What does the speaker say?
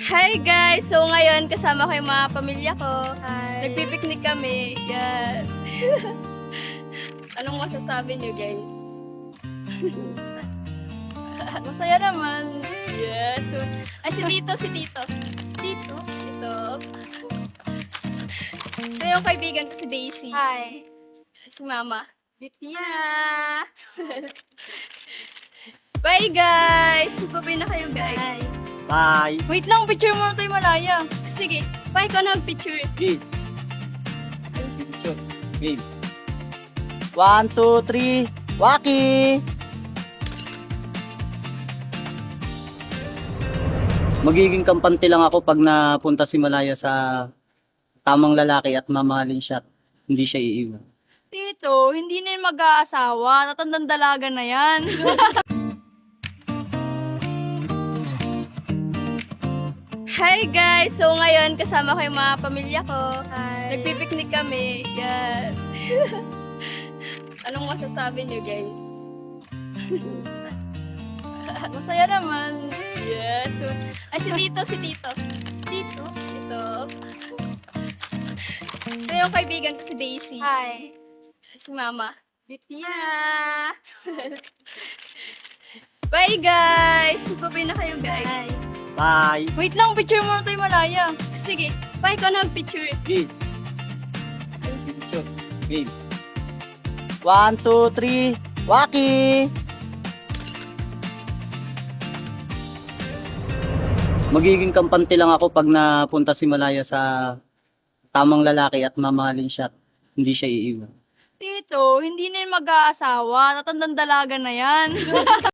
Hi guys! So ngayon kasama ko yung mga pamilya ko. Hi. Nagpipiknik kami. Yan. Anong masasabi niyo guys? Masaya naman. Yes. Ay, si Tito. Tito. Ito yung kaibigan ko si Daisy. Hi. Si Mama. Bettina. Bye guys! Magbabay na kayo guys. Hi. Bye. Wait lang, picture muna tayo malaya. Sige, bye ka na picture. Game. Game. 1, 2, 3. Waki! Magiging kampante lang ako pag napunta si Malaya sa tamang lalaki at mamahalin siya at hindi siya iiwan. Tito, hindi na yung mag-aasawa. Tatandang dalaga na yan. Hi guys! So ngayon kasama ko yung mga pamilya ko. Hi. Nagpipiknik kami. Yan. Anong masasabi niyo guys? Masaya naman. Yes. Ay, si Tito. Tito. Ito yung kaibigan ko si Daisy. Hi. Si Mama. Bettina. Bye guys! Magbabay na kayo guys. Hi. Bye. Wait lang, picture muna tayo malaya. Sige, bye ka na picture. Game. Game. 1, 2, 3. Waki! Magiging kampante lang ako pag napunta si Malaya sa tamang lalaki at mamahalin siya at hindi siya iiwan. Tito, hindi na yung mag-aasawa. Tatandang dalaga na yan.